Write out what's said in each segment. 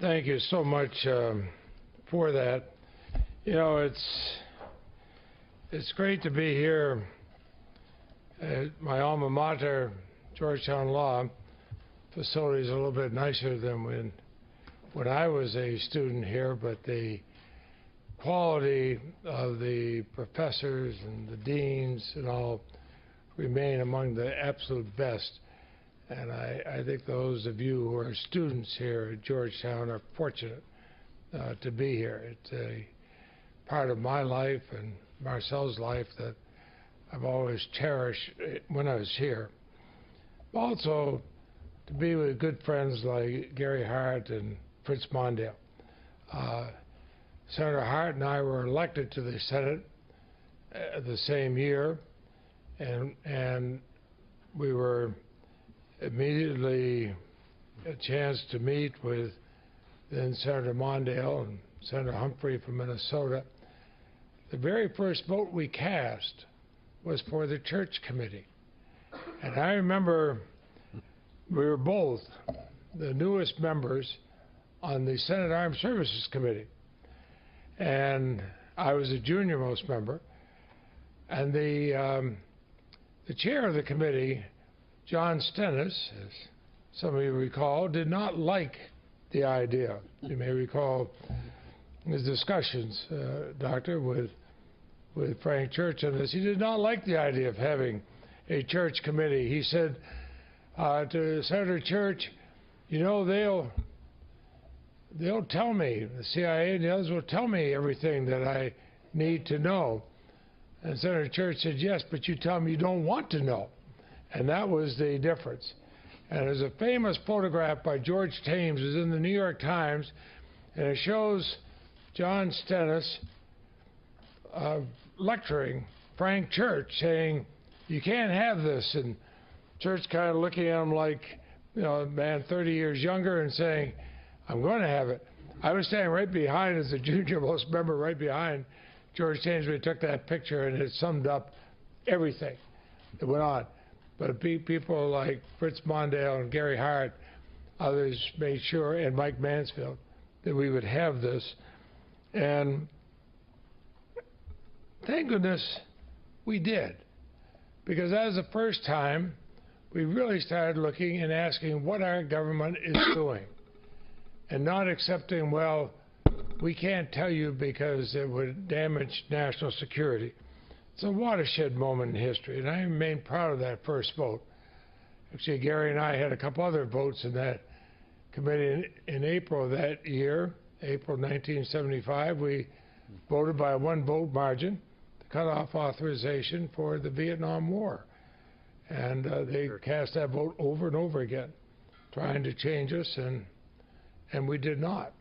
Thank you so much for that. You know, it's great to be here at my alma mater, Georgetown Law. Facility is a little bit nicer than when I was a student here, but the quality of the professors and the deans and all remain among the absolute best. And I think those of you who are students here at Georgetown are fortunate to be here. It's a part of my life and Marcel's life that I've always cherished when I was here. Also, to be with good friends like Gary Hart and Fritz Mondale. Senator Hart and I were elected to the Senate the same year, and we were immediately a chance to meet with then Senator Mondale and Senator Humphrey from Minnesota. The very first vote we cast was for the Church Committee. And I remember we were both the newest members on the Senate Armed Services Committee. And I was the junior most member. And the chair of the committee, John Stennis, as some of you recall, did not like the idea. You may recall his discussions, Doctor, with Frank Church on this. He did not like the idea of having a church committee. He said to Senator Church, you know, they'll tell me, the CIA and the others will tell me everything that I need to know. And Senator Church said, yes, but you tell me you don't want to know. And that was the difference. And there's a famous photograph by George Thames, it's in the New York Times, and it shows John Stennis lecturing Frank Church, saying, you can't have this. And Church kind of looking at him like, you know, a man 30 years younger and saying, I'm going to have it. I was standing right behind as the junior most member, right behind George Thames. We took that picture, and it summed up everything that went on. But people like Fritz Mondale and Gary Hart, others made sure, and Mike Mansfield, that we would have this. And thank goodness we did, because that was the first time we really started looking and asking what our government is doing, and not accepting, well, we can't tell you because it would damage national security. It's a watershed moment in history, and I remain proud of that first vote. Actually, Gary and I had a couple other votes in that committee in April of that year, April 1975. We voted by a one-vote margin to cut off authorization for the Vietnam War. And they cast that vote over and over again, trying to change us, and we did not.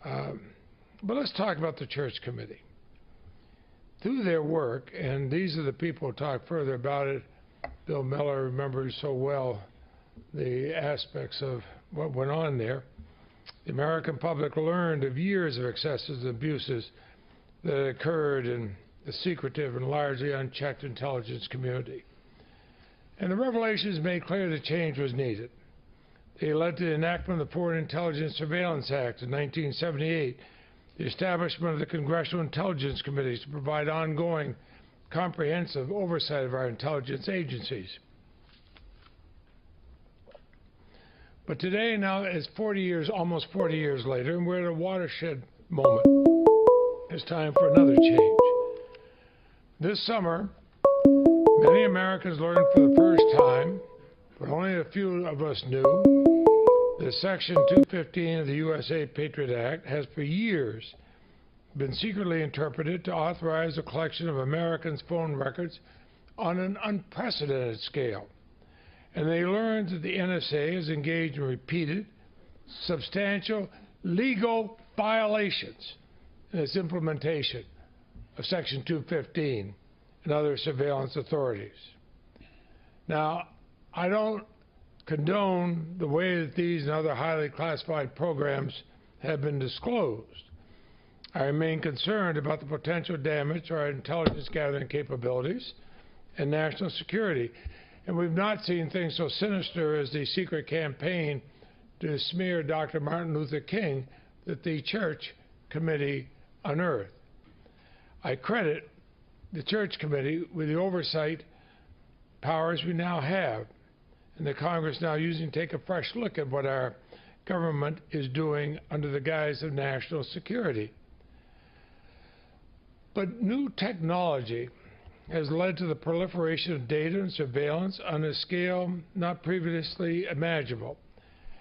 But let's talk about the Church Committee. Through their work, and these are the people who talk further about it, Bill Miller remembers so well the aspects of what went on there. The American public learned of years of excesses and abuses that occurred in the secretive and largely unchecked intelligence community. And the revelations made clear that change was needed. They led to the enactment of the Foreign Intelligence Surveillance Act in 1978, the establishment of the Congressional Intelligence Committees to provide ongoing, comprehensive oversight of our intelligence agencies. But today, now, it's 40 years, almost 40 years later, and we're at a watershed moment. It's time for another change. This summer, many Americans learned for the first time, but only a few of us knew, that Section 215 of the USA Patriot Act has for years been secretly interpreted to authorize the collection of Americans' phone records on an unprecedented scale. And they learned that the NSA is engaged in repeated, substantial, legal violations in its implementation of Section 215 and other surveillance authorities. Now, I don't condone the way that these and other highly classified programs have been disclosed. I remain concerned about the potential damage to our intelligence gathering capabilities and national security. And we've not seen things so sinister as the secret campaign to smear Dr. Martin Luther King that the Church Committee unearthed. I credit the Church Committee with the oversight powers we now have, and the Congress now using to take a fresh look at what our government is doing under the guise of national security. But new technology has led to the proliferation of data and surveillance on a scale not previously imaginable.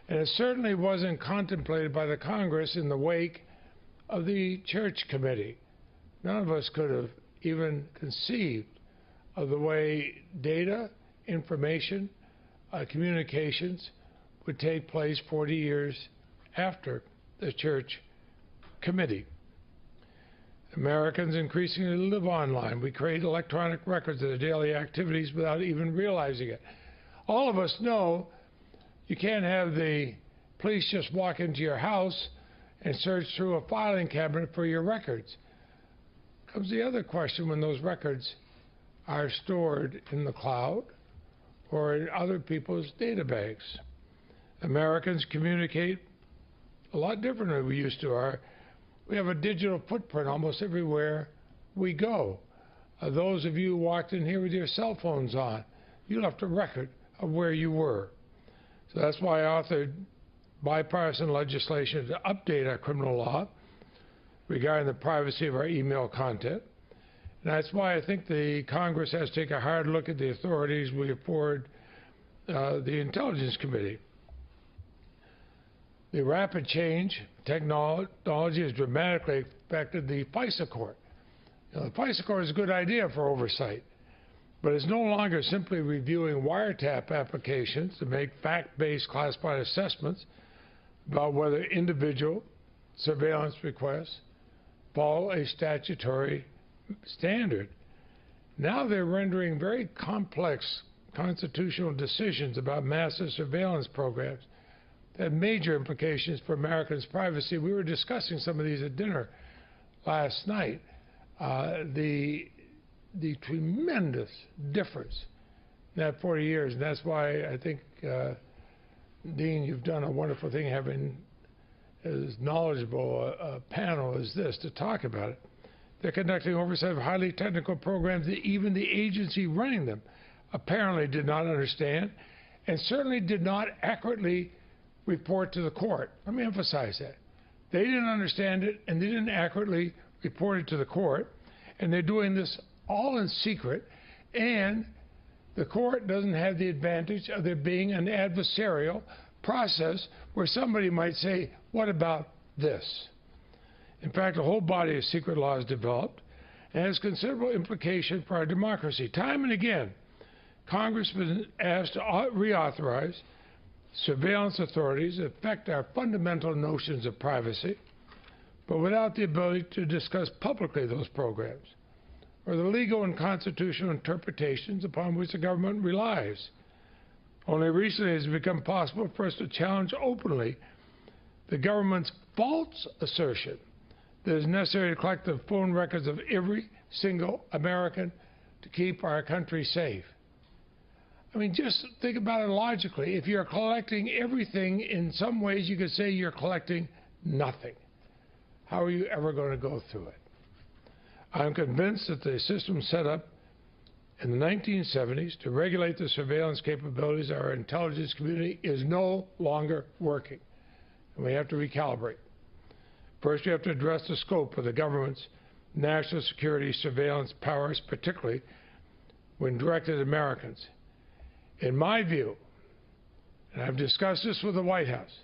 And it certainly wasn't contemplated by the Congress in the wake of the Church Committee. None of us could have even conceived of the way data, information, communications would take place 40 years after the Church Committee. Americans increasingly live online. We create electronic records of their daily activities without even realizing it. All of us know you can't have the police just walk into your house and search through a filing cabinet for your records. Comes the other question when those records are stored in the cloud or in other people's data banks. Americans communicate a lot differently than we used to. We have a digital footprint almost everywhere we go. Those of you who walked in here with your cell phones on, you left a record of where you were. So that's why I authored bipartisan legislation to update our criminal law regarding the privacy of our email content. And that's why I think the Congress has to take a hard look at the authorities we afford the Intelligence Committee. The rapid change technology has dramatically affected the FISA court. The FISA court is a good idea for oversight, but it's no longer simply reviewing wiretap applications to make fact-based classified assessments about whether individual surveillance requests follow a statutory standard. Now they're rendering very complex constitutional decisions about massive surveillance programs that have major implications for Americans' privacy. We were discussing some of these at dinner last night. The tremendous difference in that 40 years, and that's why I think, Dean, you've done a wonderful thing having as knowledgeable a panel as this to talk about it. They're conducting oversight of highly technical programs that even the agency running them apparently did not understand and certainly did not accurately report to the court. Let me emphasize that. They didn't understand it and they didn't accurately report it to the court, and they're doing this all in secret, and the court doesn't have the advantage of there being an adversarial process where somebody might say, what about this? In fact, a whole body of secret laws developed and has considerable implication for our democracy. Time and again, Congress has been asked to reauthorize surveillance authorities that affect our fundamental notions of privacy, but without the ability to discuss publicly those programs or the legal and constitutional interpretations upon which the government relies. Only recently has it become possible for us to challenge openly the government's false assertion that it's necessary to collect the phone records of every single American to keep our country safe. I mean, just think about it logically. If you're collecting everything, in some ways you could say you're collecting nothing. How are you ever going to go through it? I'm convinced that the system set up in the 1970s to regulate the surveillance capabilities of our intelligence community is no longer working, and we have to recalibrate. First, we have to address the scope of the government's national security surveillance powers, particularly when directed at Americans. In my view, and I've discussed this with the White House,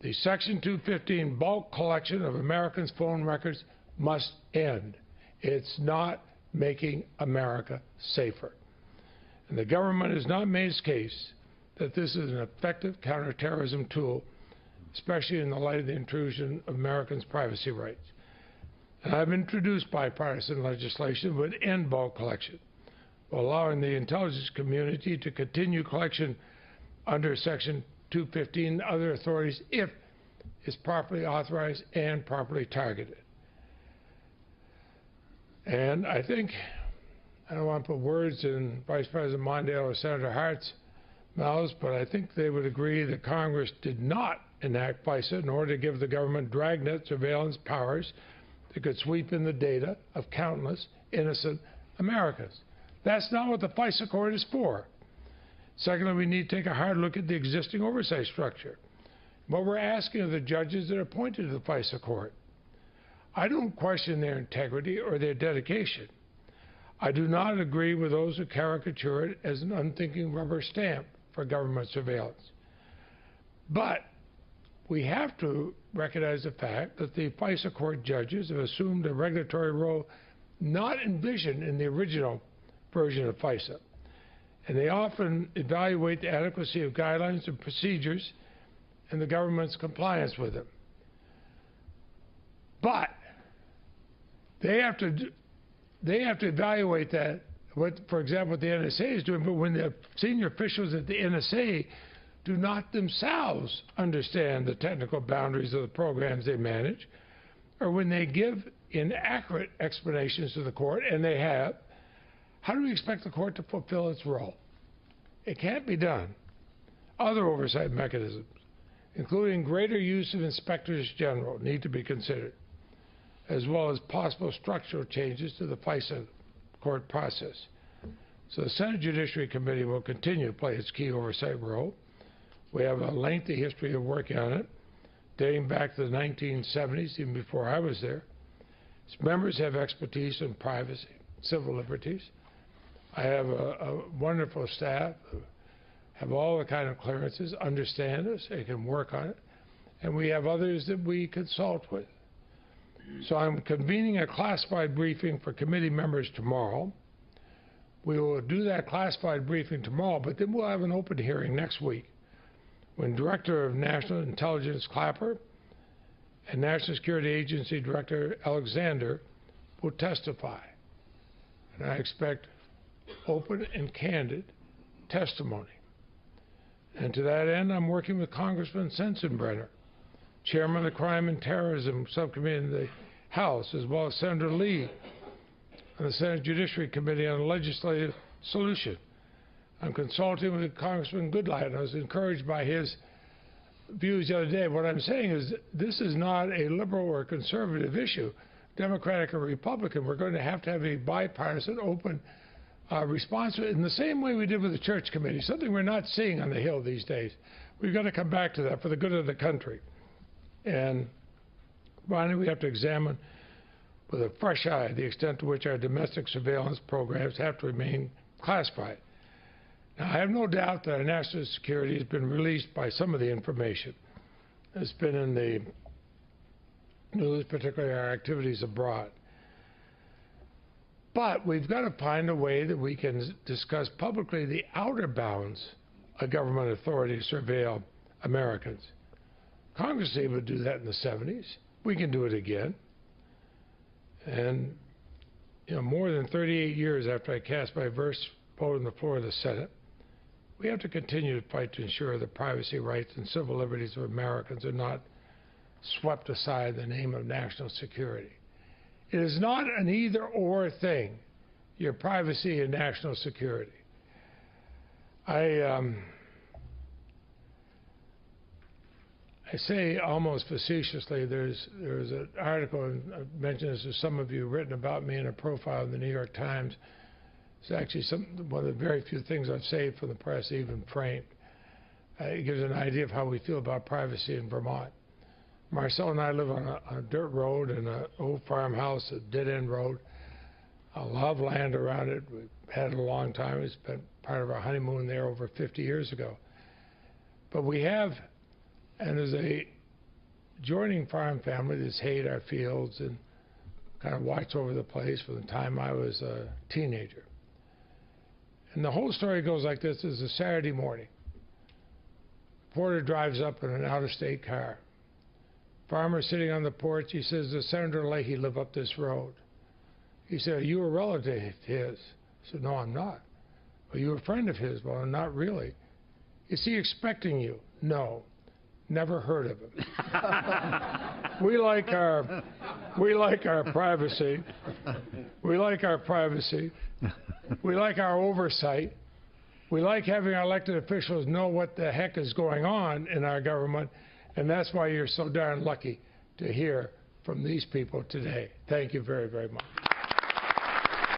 the Section 215 bulk collection of Americans' phone records must end. It's not making America safer. And the government has not made its case that this is an effective counterterrorism tool, especially in the light of the intrusion of Americans' privacy rights. And I've introduced bipartisan legislation that would end bulk collection, while allowing the intelligence community to continue collection under Section 215 and other authorities if it's properly authorized and properly targeted. And I think, I don't want to put words in Vice President Mondale or Senator Hart's mouths, but I think they would agree that Congress did not enact FISA in order to give the government dragnet surveillance powers that could sweep in the data of countless innocent Americans. That's not what the FISA court is for. Secondly, we need to take a hard look at the existing oversight structure. What we're asking of the judges that are appointed to the FISA court. I don't question their integrity or their dedication. I do not agree with those who caricature it as an unthinking rubber stamp for government surveillance. But we have to recognize the fact that the FISA court judges have assumed a regulatory role not envisioned in the original version of FISA. And they often evaluate the adequacy of guidelines and procedures and the government's compliance with them. But they have to evaluate that, for example, what the NSA is doing, but when the senior officials at the NSA do not themselves understand the technical boundaries of the programs they manage, or when they give inaccurate explanations to the court, and they have, how do we expect the court to fulfill its role? It can't be done. Other oversight mechanisms, including greater use of inspectors general, need to be considered, as well as possible structural changes to the FISA court process. So the Senate Judiciary Committee will continue to play its key oversight role. We have a lengthy history of working on it, dating back to the 1970s, even before I was there. Its members have expertise in privacy, civil liberties. I have a wonderful staff who have all the kind of clearances, understand us, they can work on it, and we have others that we consult with. So I'm convening a classified briefing for committee members tomorrow. We will do that classified briefing tomorrow, but then we'll have an open hearing next week when Director of National Intelligence Clapper and National Security Agency Director Alexander will testify. And I expect open and candid testimony. And to that end, I'm working with Congressman Sensenbrenner, Chairman of the Crime and Terrorism Subcommittee in the House, as well as Senator Leahy on the Senate Judiciary Committee on a legislative solution. I'm consulting with Congressman Goodlatte, and I was encouraged by his views the other day. What I'm saying is this is not a liberal or conservative issue, Democratic or Republican. We're going to have a bipartisan, open response in the same way we did with the Church Committee, something we're not seeing on the Hill these days. We've got to come back to that for the good of the country. And finally, we have to examine with a fresh eye the extent to which our domestic surveillance programs have to remain classified. Now, I have no doubt that our national security has been released by some of the information that's been in the news, particularly our activities abroad. But we've got to find a way that we can discuss publicly the outer bounds of government authority to surveil Americans. Congress was able to do that in the 70s. We can do it again. And, you know, more than 38 years after I cast my first vote on the floor of the Senate, we have to continue to fight to ensure the privacy rights and civil liberties of Americans are not swept aside in the name of national security. It is not an either-or thing, your privacy and national security. I say almost facetiously, there's an article, and I've mentioned this to some of you, written about me in a profile in the New York Times. It's actually one of the very few things I've saved from the press, even framed. It gives an idea of how we feel about privacy in Vermont. Marcel and I live on a dirt road in an old farmhouse, a dead-end road. A lot of land around it. We've had it a long time. We spent part of our honeymoon there over 50 years ago. But we have, and there's a adjoining farm family that's hayed our fields and kind of watched over the place from the time I was a teenager. And the whole story goes like this. It's a Saturday morning. Porter drives up in an out-of-state car. Farmer sitting on the porch, he says, does Senator Leahy live up this road? He said, are you a relative of his? I said, no, I'm not. Are you a friend of his? Well, not really. Is he expecting you? No. Never heard of him. We like our privacy. We like our privacy. We like our oversight. We like having our elected officials know what the heck is going on in our government, and that's why you're so darn lucky to hear from these people today. Thank you very, very much.